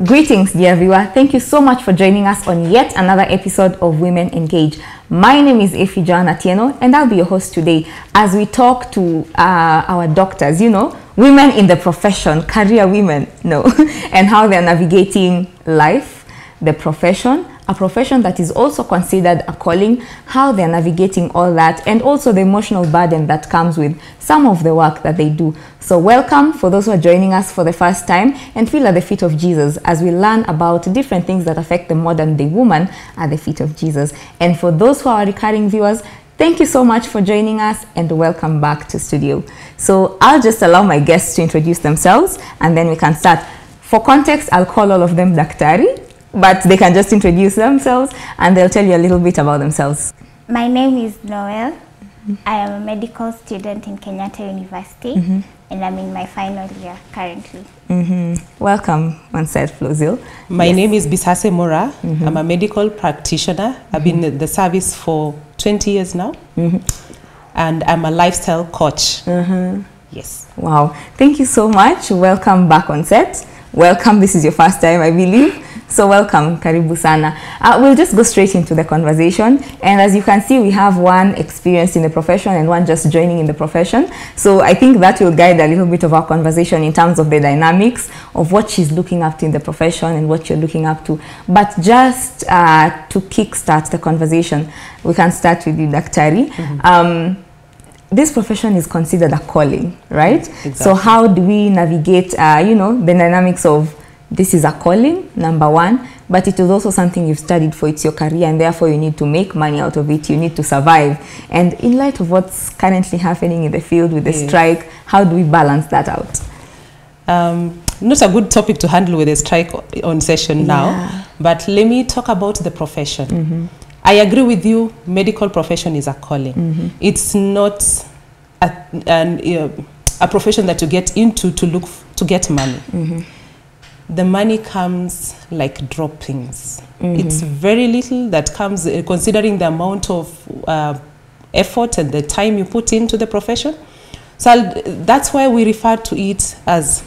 Greetings, dear viewer. Thank you so much for joining us on yet another episode of Women Engage. My name is Efi Joanna Tieno, and I'll be your host today as we talk to our doctors, women in the profession, career women, and how they're navigating life, the profession, a profession that is also considered a calling, how they're navigating all that, and also the emotional burden that comes with some of the work that they do. So welcome for those who are joining us for the first time, and feel at the feet of Jesus as we learn about different things that affect the modern day woman at the feet of Jesus. And for those who are recurring viewers, thank you so much for joining us and welcome back to studio. So I'll just allow my guests to introduce themselves and then we can start. For context, I'll call all of them Daktari, but they can just introduce themselves and they'll tell you a little bit about themselves. My name is Noel. I am a medical student in Kenyatta University, and I'm in my final year currently. Welcome, Manset Flozil. My name is Bisase Mora. I'm a medical practitioner. I've been in the service for 20 years now, and I'm a lifestyle coach. Yes. Wow. Thank you so much. Welcome back on set. Welcome. This is your first time, I believe. So welcome, karibu sana. We'll just go straight into the conversation. And as you can see, we have one experienced in the profession and one just joining in the profession. So I think that will guide a little bit of our conversation in terms of the dynamics of what she's looking up to in the profession and what you're looking up to. But just to kickstart the conversation, we can start with you, Daktari. This profession is considered a calling, right? Exactly. So how do we navigate, the dynamics of this is a calling, number one, but it is also something you've studied for, it's your career, and therefore you need to make money out of it, you need to survive. And in light of what's currently happening in the field with the strike, how do we balance that out? Not a good topic to handle with a strike on session now, but let me talk about the profession. I agree with you, medical profession is a calling. It's not a profession that you get into to get money. The money comes like droppings. It's very little that comes considering the amount of effort and the time you put into the profession. So that's why we refer to it as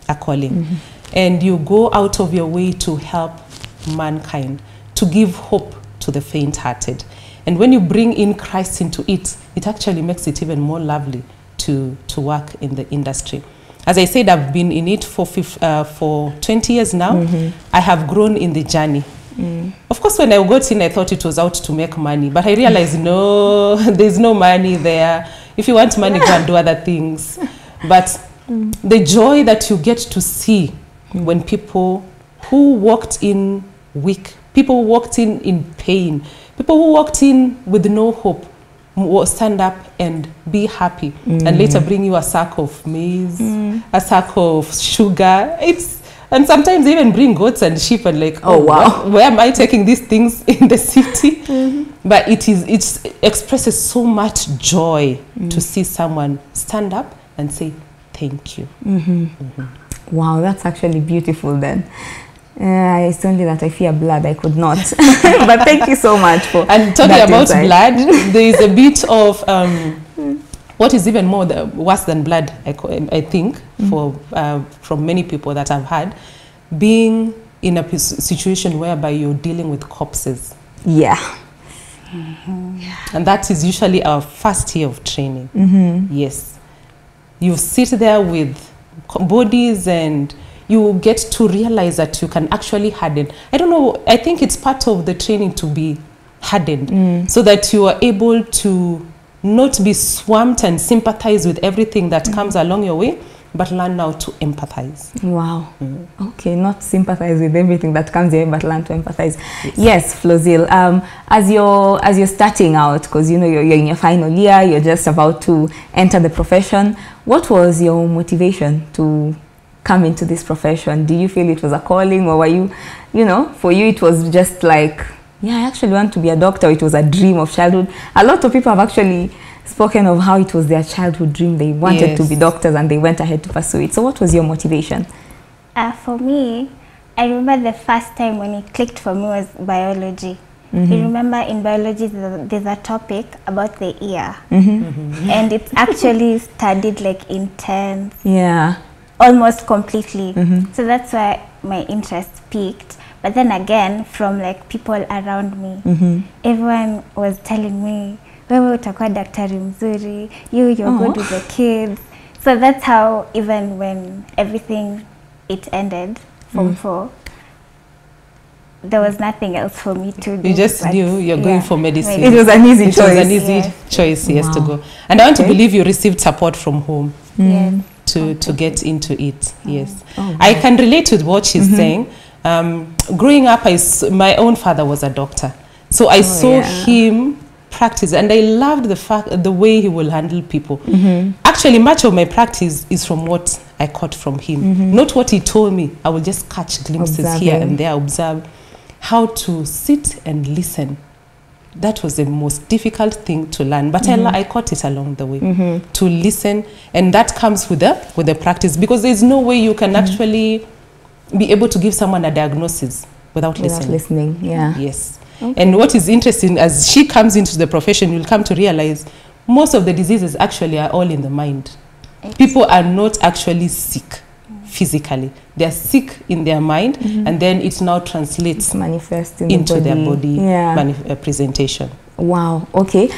a calling. And you go out of your way to help mankind, to give hope to the faint-hearted. And when you bring in Christ into it, it actually makes it even more lovely to work in the industry. As I said, I've been in it for 20 years now. I have grown in the journey. Of course, when I got in, I thought it was out to make money. But I realized, no, there's no money there. If you want money, go and do other things. But the joy that you get to see when people who walked in weak, people who walked in pain, people who walked in with no hope, will stand up and be happy and later bring you a sack of maize, a sack of sugar. And sometimes they even bring goats and sheep and like, oh wow, where am I taking these things in the city? But it expresses so much joy to see someone stand up and say thank you. Wow, that's actually beautiful then. It's only that I fear blood, I could not. But thank you so much for And talking about blood, there is a bit of what is even worse than blood, I think, from many people that I've had, being in a situation whereby you're dealing with corpses. And that is usually our first year of training. Yes. You sit there with bodies and you get to realize that you can actually harden. I don't know, I think it's part of the training to be hardened so that you are able to not be swamped and sympathize with everything that comes along your way, but learn now to empathize. Wow. Okay, not sympathize with everything that comes your way, but learn to empathize. Yes, Flozil, as you're starting out, because you're in your final year, you're just about to enter the profession, what was your motivation to come into this profession? Do you feel it was a calling, or were you, for you it was just like, I actually want to be a doctor, it was a dream of childhood? A lot of people have actually spoken of how it was their childhood dream, they wanted to be doctors and they went ahead to pursue it. So what was your motivation? For me, I remember the first time when it clicked for me was biology. You remember in biology there's a topic about the ear, and it's actually studied like intense. Yeah. Almost completely. So that's why my interest peaked. But then again, from like people around me, everyone was telling me, wewe utakuwa daktari mzuri, you're good with the kids. So that's how, even when everything, it ended from 4, there was nothing else for me to do. You just knew you're going for medicine. It was an easy choice. It was an easy choice, yes, to go. And I want to believe you received support from home to get into it, yes. Oh, wow. I can relate with what she's saying. Growing up, my own father was a doctor. So I saw him practice, and I loved the way he will handle people. Actually, much of my practice is from what I caught from him, not what he told me. I will just catch glimpses here and there, observe how to sit and listen. That was the most difficult thing to learn, but I caught it along the way, to listen, and that comes with the practice, because there's no way you can actually be able to give someone a diagnosis without listening. Yes. Okay. And what is interesting, as she comes into the profession, you'll come to realize most of the diseases actually are all in the mind. People are not actually sick physically. They're sick in their mind, and then it now translates into their body presentation. Wow, okay.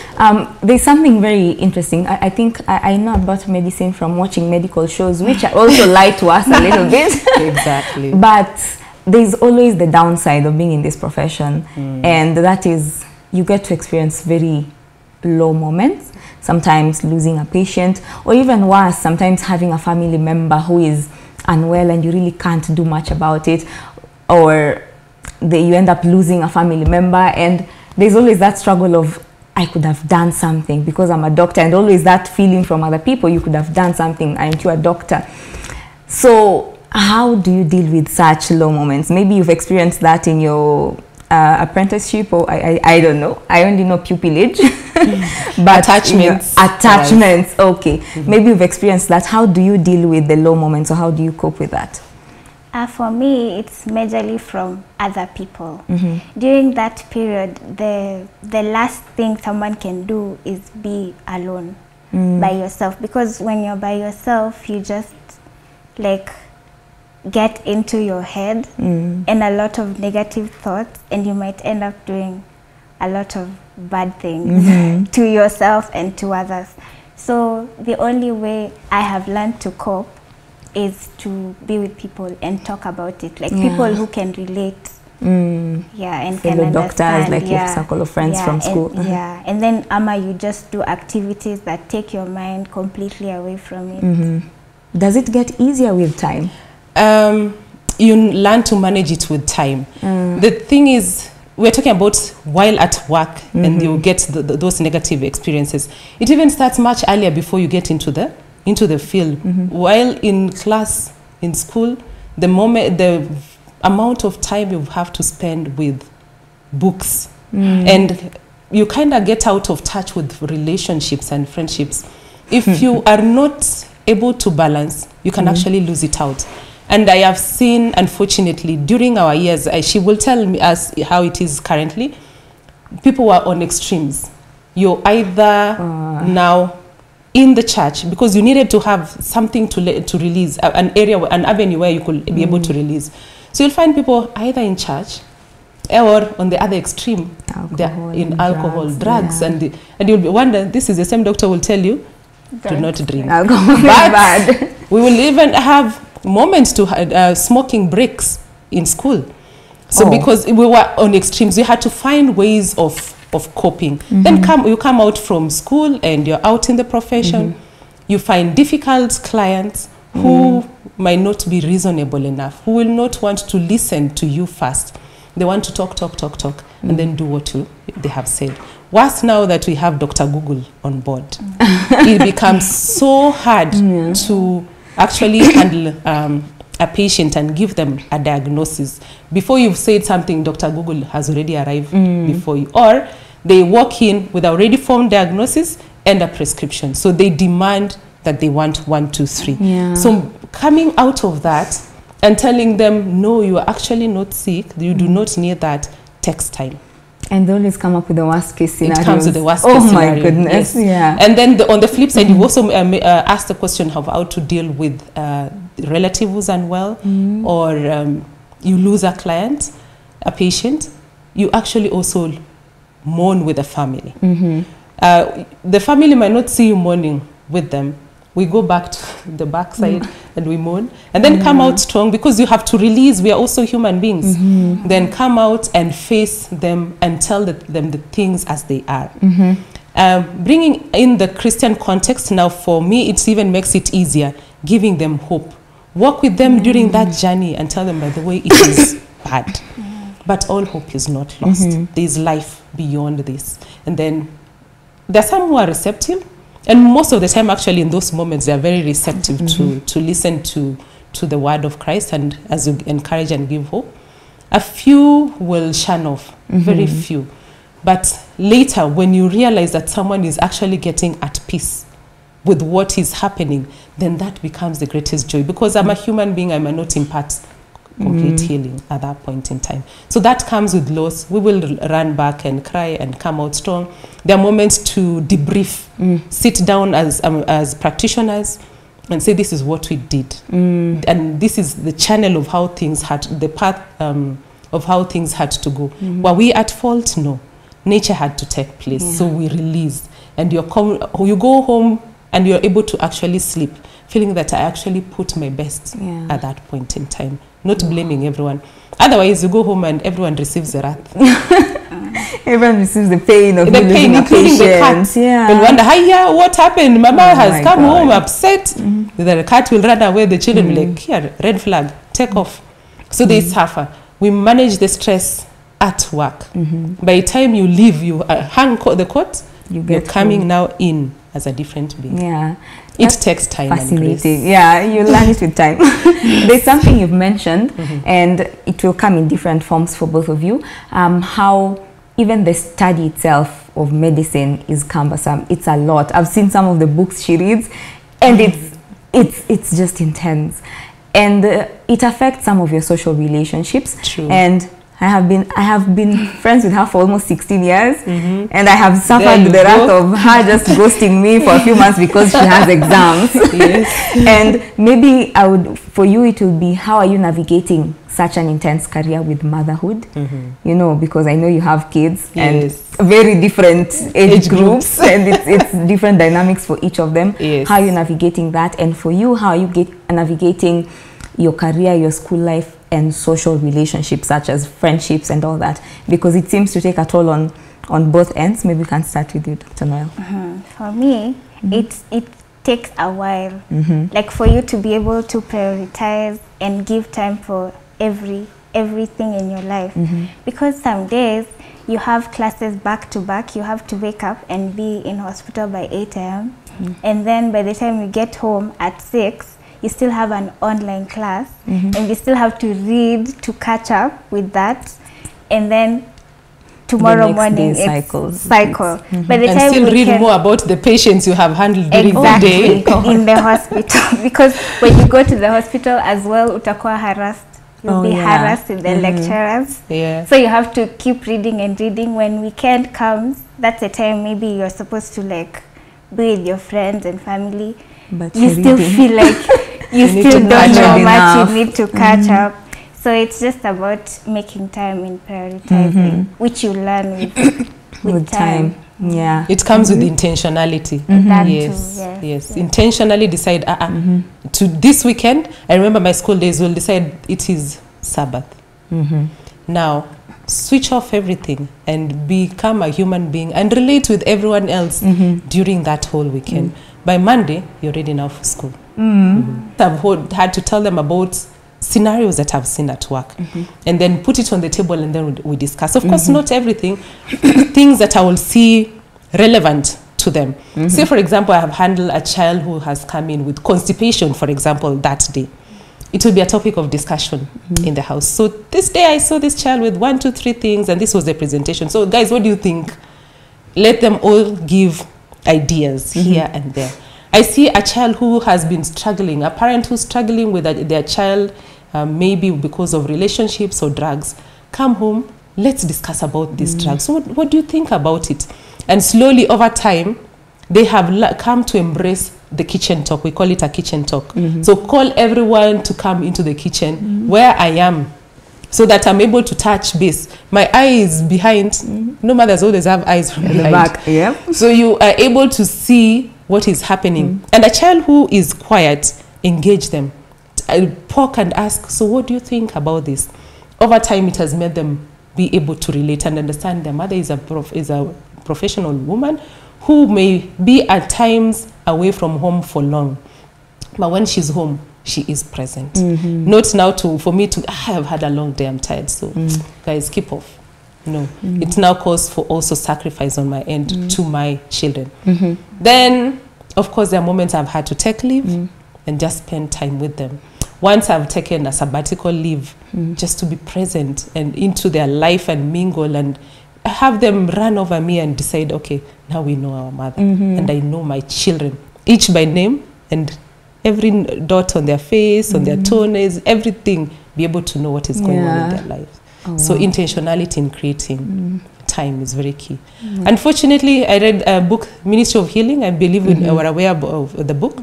There's something very interesting. I think I know about medicine from watching medical shows, which also lie to us a little bit. Exactly. But there's always the downside of being in this profession, and that is you get to experience very low moments, sometimes losing a patient, or even worse, sometimes having a family member who is unwell and you really can't do much about it, or you end up losing a family member, and there's always that struggle of, I could have done something because I'm a doctor, and always that feeling from other people, you could have done something, aren't you a doctor? So how do you deal with such low moments? Maybe you've experienced that in your apprenticeship, or I don't know. I only know pupillage. But attachments, okay. Maybe you've experienced that. How do you deal with the low moments, or how do you cope with that? For me, it's majorly from other people. During that period, the last thing someone can do is be alone by yourself, because when you're by yourself, you just like get into your head and a lot of negative thoughts, and you might end up doing a lot of bad things to yourself and to others. So the only way I have learned to cope is to be with people and talk about it, like people who can relate. And can understand. Doctors, like your circle of friends from school. And then you just do activities that take your mind completely away from it. Does it get easier with time? You learn to manage it with time. The thing is, we're talking about while at work, and you get those negative experiences. It even starts much earlier before you get into the field. While in class, in school, the amount of time you have to spend with books, and you kind of get out of touch with relationships and friendships. If you are not able to balance, you can actually lose it out. And I have seen, unfortunately, during our years, she will tell me as how it is currently, people were on extremes. You're either now in the church, because you needed to have something to release, an avenue where you could be able to release. So you'll find people either in church or on the other extreme, in alcohol, drugs, and you'll wonder, this is the same doctor will tell you, do not drink. But we will even have moments to smoking breaks in school. So because we were on extremes, we had to find ways of coping. Then you come out from school and you're out in the profession. You find difficult clients who might not be reasonable enough, who will not want to listen to you first. They want to talk, and then do what they have said. Worse, now that we have Dr. Google on board, it becomes so hard to actually handle a patient and give them a diagnosis. Before you've said something, Dr. Google has already arrived before you. Or they walk in with a already formed diagnosis and a prescription. So they demand that they want 1, 2, 3. So coming out of that and telling them, no, you are actually not sick, you do not need that, takes time. And they always come up with the worst case scenario. It comes with the worst case scenario. Oh my goodness, And then on the flip side, you also asked the question of how to deal with relative who's unwell, or you lose a client, a patient, you actually also mourn with the family. The family might not see you mourning with them. We go back to the backside and we mourn, and then come out strong, because you have to release. We are also human beings. Then come out and face them and tell them the things as they are. Bringing in the Christian context now, for me, it even makes it easier, giving them hope. Walk with them during that journey and tell them, by the way, it is bad. But all hope is not lost. There is life beyond this. And then there are some who are receptive. And most of the time, actually, in those moments, they are very receptive to listen to the word of Christ, and as you encourage and give hope. A few will shun off, very few. But later, when you realize that someone is actually getting at peace with what is happening, then that becomes the greatest joy. Because I'm a human being, I might not impart complete healing at that point in time. So that comes with loss. We will run back and cry and come out strong. There are moments to debrief, sit down as practitioners and say, this is what we did. And this is the channel of how things had, the path of how things had to go. Were we at fault? No. Nature had to take place. So we release. And you go home and you're able to actually sleep, feeling that I actually put my best at that point in time. Not blaming everyone. Otherwise, you go home and everyone receives the wrath. Everyone receives the pain of the pain, including the cat. They'll wonder, hiya, what happened? Mama has come home upset. The cat will run away. The children will be like, here, red flag, take off. So they suffer. We manage the stress at work. By the time you leave, you hang the coat, you're coming now in as a different being. It takes time. Fascinating. And you learn it with time. There's something you've mentioned, and it will come in different forms for both of you. How even the study itself of medicine is cumbersome. It's a lot. I've seen some of the books she reads, and it's just intense, and it affects some of your social relationships. And I have been friends with her for almost 16 years, and I have suffered the wrath of her just ghosting me for a few months because she has exams. And maybe for you it will be, how are you navigating such an intense career with motherhood? You know, because I know you have kids and very different age groups, and it's different dynamics for each of them. How are you navigating that? And for you, how are you navigating your career, your school life, and social relationships such as friendships and all that? Because it seems to take a toll on both ends. Maybe we can start with you, Dr. Noel. For me, it takes a while. Like for you to be able to prioritize and give time for everything in your life. Because some days you have classes back to back, you have to wake up and be in hospital by 8 a.m. And then by the time you get home at 6, you still have an online class, and you still have to read to catch up with that, and then tomorrow morning it's cycle. By the time still read more about the patients you have handled during the day in the hospital, because when you go to the hospital as well, utakuwa harassed. You'll be harassed with the lecturers. So you have to keep reading and reading. When weekend comes, that's the time maybe you're supposed to like be with your friends and family. But you still feel like you still don't know much, you need to catch up. So it's just about making time and prioritizing, which you learn with time. It comes with intentionality. Yes. Intentionally decide, to this weekend, I remember my school days, will decide it is Sabbath. Now, switch off everything and become a human being and relate with everyone else during that whole weekend. By Monday, you're ready now for school. I've had to tell them about scenarios that I've seen at work, and then put it on the table, and then we discuss. Of course, not everything, things that I will see relevant to them. Say, for example, I have handled a child who has come in with constipation, for example, that day. It will be a topic of discussion in the house. So this day I saw this child with 1, 2, 3 things, and this was the presentation. So guys, what do you think? Let them all give ideas here and there. I see a child who has been struggling, a parent who's struggling with their child, maybe because of relationships or drugs. Come home, let's discuss about these drugs. So what do you think about it? And slowly over time, they have come to embrace the kitchen talk. We call it a kitchen talk. So call everyone to come into the kitchen where I am so that I'm able to touch base. My eye is behind. No mothers always have eyes from behind. The back, yeah. So you are able to see what is happening. And a child who is quiet, engage them. Poke and ask, so what do you think about this? Over time, it has made them be able to relate and understand their mother is a professional woman who may be at times away from home for long. But when she's home, she is present. Not now for me to, I have had a long day, I'm tired, so guys, keep off. No, it now calls for also sacrifice on my end to my children. Then, of course, there are moments I've had to take leave and just spend time with them. Once I've taken a sabbatical leave, just to be present and into their life and mingle and have them run over me and decide, okay, now we know our mother and I know my children, each by name and every dot on their face, on their toenails, everything, be able to know what is going on in their lives. So intentionality in creating time is very key. Unfortunately, I read a book, Ministry of Healing. I believe we were aware of the book.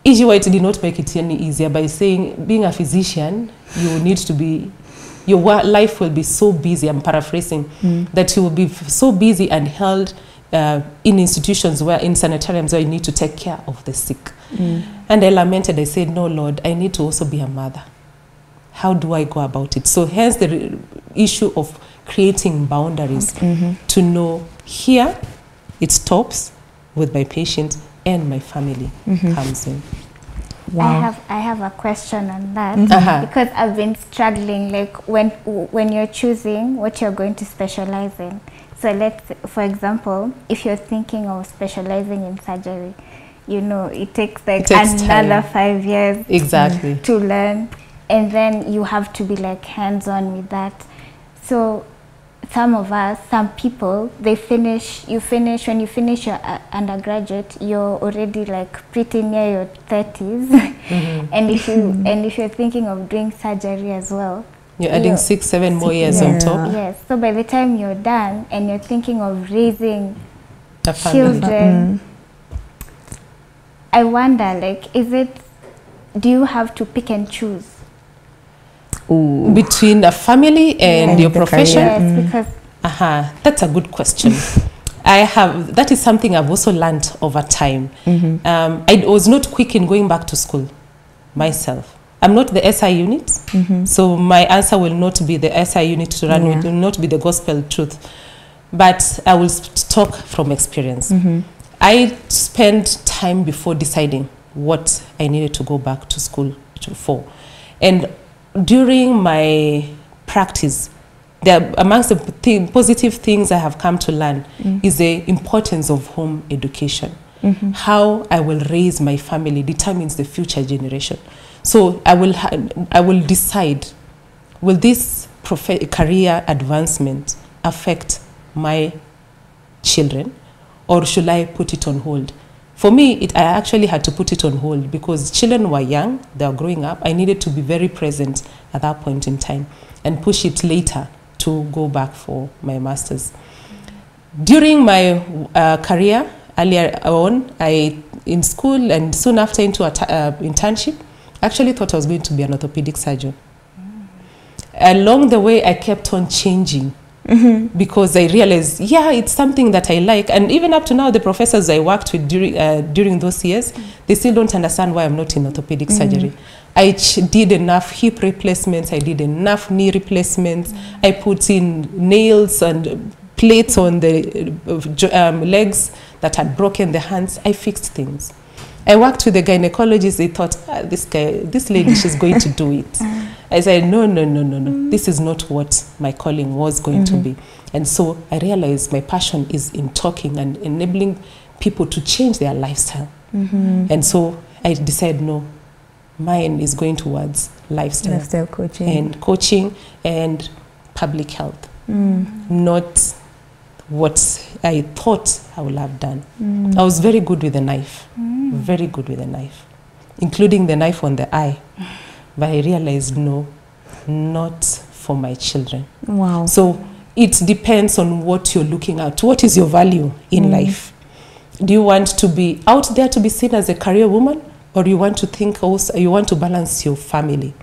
E.G. White did not make it any easier by saying, being a physician, you need to be, your life will be so busy, I'm paraphrasing, that you will be so busy and held in institutions where, in sanitariums where you need to take care of the sick. And I lamented, I said, no, Lord, I need to also be a mother. How do I go about it? So hence the issue of creating boundaries to know here it stops with my patient and my family comes in. I have a question on that because I've been struggling, like when you're choosing what you're going to specialize in. So for example, if you're thinking of specializing in surgery, you know, it takes another 5 years to learn, and then you have to be like hands-on with that. So some people, when you finish your undergraduate, you're already like pretty near your 30s. And if you're thinking of doing surgery as well, you're adding 6-7 more years on top. Yes. So by the time you're done and you're thinking of raising children, I wonder, like, do you have to pick and choose between a family and your profession? Yes, because that's a good question. That is something I've also learned over time. I was not quick in going back to school myself. I'm not the SI unit, so my answer will not be the SI unit to run with, will not be the gospel truth. But I will talk from experience. I spent time before deciding what I needed to go back to school for. And during my practice, amongst the positive things I have come to learn is the importance of home education. How I will raise my family determines the future generation. So I will decide, will this career advancement affect my children, or should I put it on hold? For me, I actually had to put it on hold because children were young, they were growing up. I needed to be very present at that point in time and push it later to go back for my master's. During my career, earlier on, in school and soon after into an internship, I actually thought I was going to be an orthopedic surgeon. Along the way, I kept on changing because I realized, it's something that I like. And even up to now, the professors I worked with during those years, they still don't understand why I'm not in orthopedic surgery. I did enough hip replacements, I did enough knee replacements, I put in nails and plates on the legs that had broken the hands. I fixed things. I worked with the gynecologist. They thought, this lady, she's going to do it. I said, no. This is not what my calling was going to be. And so I realized my passion is in talking and enabling people to change their lifestyle. And so I decided, no, mine is going towards lifestyle coaching and public health, not what I thought I would have done. I was very good with a knife, very good with a knife, including the knife on the eye. But I realized, no, not for my children. Wow. So it depends on what you're looking at. What is your value in life? Do you want to be out there to be seen as a career woman? or you want to think also, you want to balance your family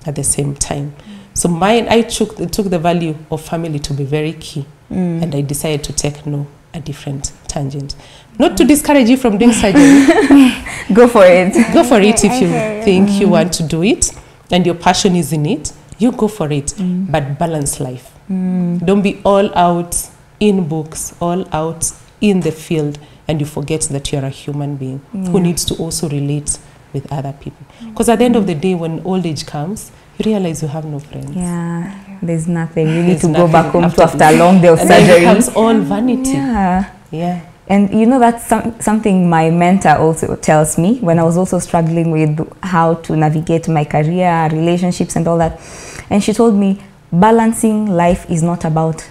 at the same time. So I took the value of family to be very key, and I decided to take a different tangent. Not to discourage you from doing surgery. Go for it. Go for it if you think you want to do it and your passion is in it. You go for it, but balance life. Don't be all out in books, all out in the field, and you forget that you're a human being who needs to also relate with other people. Because at the end of the day, when old age comes, you realize you have no friends. Yeah, there's nothing. You need There's to go back home nothing after a long day of and then it surgery. becomes all vanity. Yeah. And you know, that's something my mentor also tells me when I was also struggling with how to navigate my career, relationships and all that. And she told me, balancing life is not about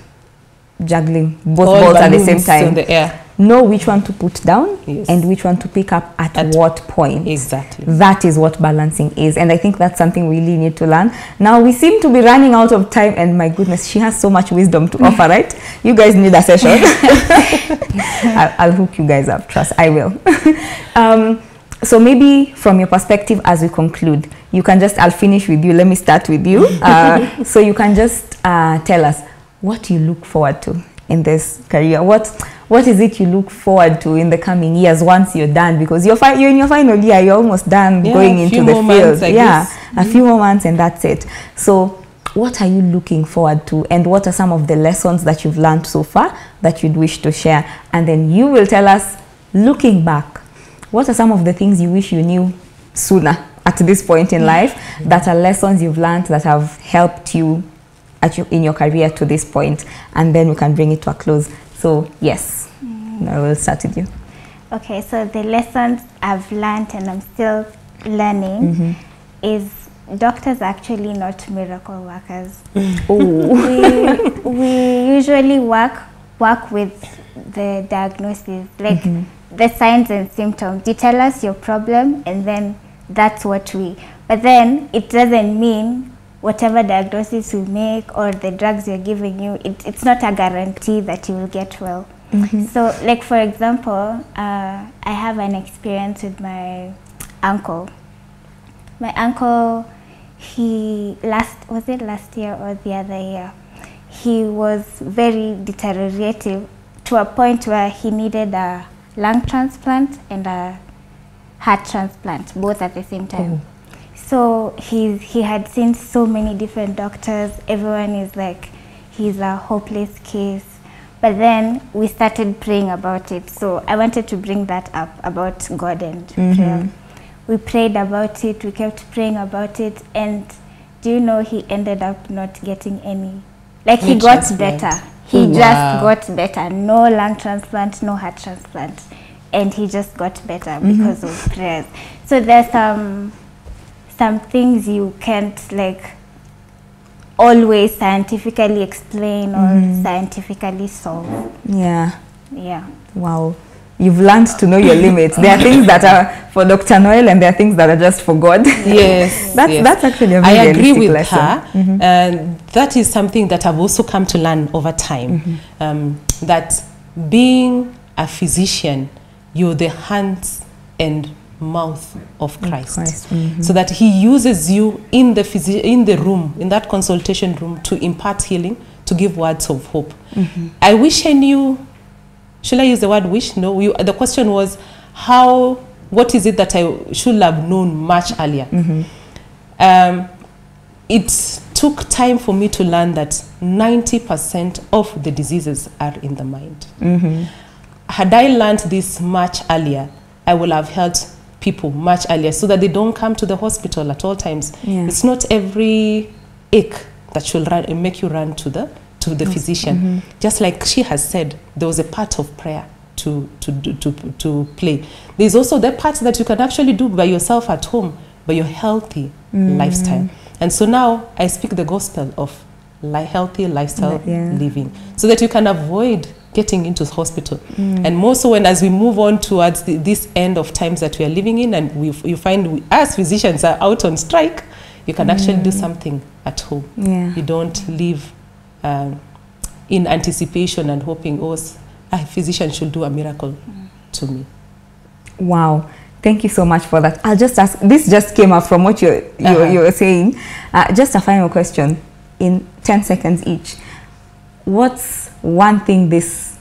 juggling both All balls at the same balloons time. in the air. Know which one to put down Yes. and which one to pick up at what point. Exactly. That is what balancing is. And I think that's something we really need to learn. Now we seem to be running out of time, and my goodness, she has so much wisdom to offer, right? You guys need a session. I'll hook you guys up, trust, I will. So maybe from your perspective as we conclude, you can just, I'll finish with you, let me start with you. So you can just tell us what you look forward to in this career. What is it you look forward to in the coming years once you're done? Because you're in your final year, you're almost done going into the field. A few more months and that's it. So what are you looking forward to, and what are some of the lessons that you've learned so far that you'd wish to share? And then you will tell us, looking back, what are some of the things you wish you knew sooner at this point in life that are lessons you've learned that have helped you in your career to this point? And then we can bring it to a close. So yes, I will start with you. Okay, so the lessons I've learned and I'm still learning is doctors are actually not miracle workers. we usually work with the diagnosis, like the signs and symptoms. You tell us your problem and then that's what but then it doesn't mean whatever diagnosis we make or the drugs you're giving you, it's not a guarantee that you will get well. So like for example, I have an experience with my uncle. My uncle, was it last year or the other year? He was very deteriorative to a point where he needed a lung transplant and a heart transplant, both at the same time. So he had seen so many different doctors. Everyone is like, he's a hopeless case. But then we started praying about it. So I wanted to bring that up about God and prayer. We prayed about it, we kept praying about it, and do you know he ended up not getting any? Like he got better. He just got better. No lung transplant, no heart transplant. And he just got better because of prayers. So there's some things you can't like always scientifically explain or scientifically solve. Yeah. Wow. You've learned to know your limits. There are things that are for Dr. Noel and there are things that are just for God. Yes. That's actually a very I agree with lesson. her. And that is something that I've also come to learn over time. That being a physician, you're the hands and mouth of Christ. So that he uses you in the room, in that consultation room, to impart healing, to give words of hope. I wish I knew. Should I use the word wish? No. The question was, what is it that I should have known much earlier? It took time for me to learn that 90% of the diseases are in the mind. Had I learned this much earlier, I would have helped people much earlier so that they don't come to the hospital at all times. It's not every ache that should make you run to the physician. Just like she has said, there was a part of prayer to play. There's also that part that you can actually do by yourself at home, by your healthy lifestyle. And so now I speak the gospel of healthy lifestyle living, so that you can avoid getting into the hospital. And more so as we move on towards this end of times that we are living in, and you find as physicians are out on strike, you can actually do something at home. You don't live in anticipation and hoping, a physician should do a miracle to me. Wow. Thank you so much for that. I'll just ask, this just came up from what you're saying. Just a final question in 10 seconds each. What's one thing this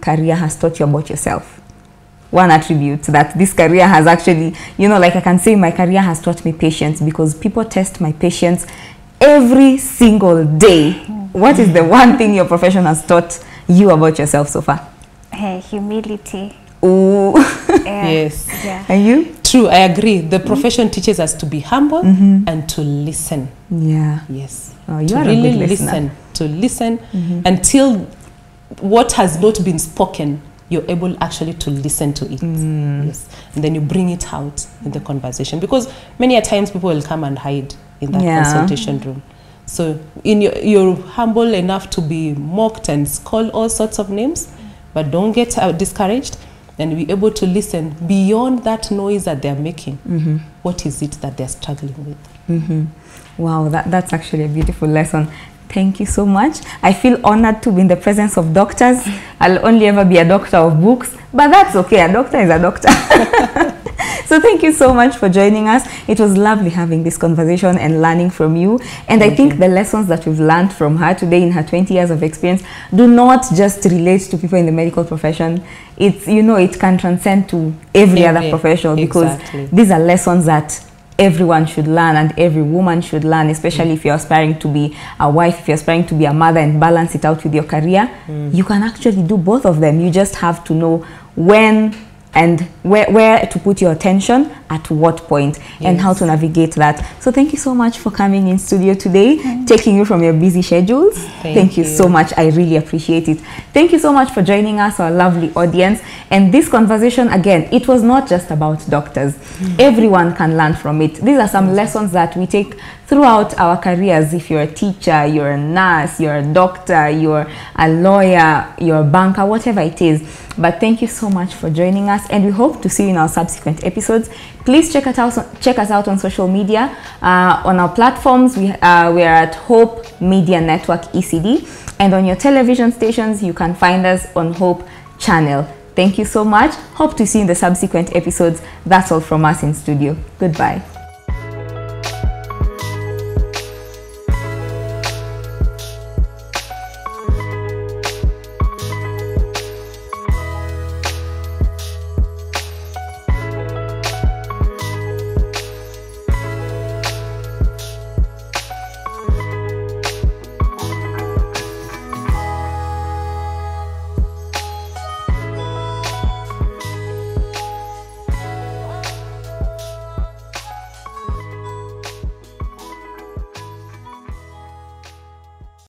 career has taught you about yourself? One attribute that this career has actually, you know, like I can say my career has taught me patience, because people test my patience every single day. What is the one thing your profession has taught you about yourself so far? Humility. Oh, Yes. Yeah. and you? True, I agree. The profession teaches us to be humble and to listen. Yeah. Yes. Oh, you to are a really good listener. listen until what has not been spoken, you're able actually to listen to it. Yes. And then you bring it out in the conversation, because many a times people will come and hide in that consultation room. So you're humble enough to be mocked and called all sorts of names, but don't get discouraged, and be able to listen beyond that noise that they're making. What is it that they're struggling with? Wow, that's actually a beautiful lesson. Thank you so much. I feel honored to be in the presence of doctors. I'll only ever be a doctor of books, but that's okay. A doctor is a doctor. So thank you so much for joining us. It was lovely having this conversation and learning from you. And I think the lessons that we've learned from her today in her 20 years of experience do not just relate to people in the medical profession. It's, you know, it can transcend to every other profession, because these are lessons that everyone should learn, and every woman should learn, especially if you're aspiring to be a wife, if you're aspiring to be a mother, and balance it out with your career. You can actually do both of them. You just have to know when and where to put your attention at what point, and how to navigate that. So thank you so much for coming in studio today, taking you from your busy schedules. Thank you so much. I really appreciate it. Thank you so much for joining us, our lovely audience. And this conversation, again, it was not just about doctors. Everyone can learn from it. These are some lessons that we take throughout our careers. If you're a teacher, you're a nurse, you're a doctor, you're a lawyer, you're a banker, whatever it is. But thank you so much for joining us, and we hope to see you in our subsequent episodes. Please check us out on social media. On our platforms, we are at Hope Media Network ECD, and on your television stations, you can find us on Hope Channel. Thank you so much. Hope to see you in the subsequent episodes. That's all from us in studio. Goodbye.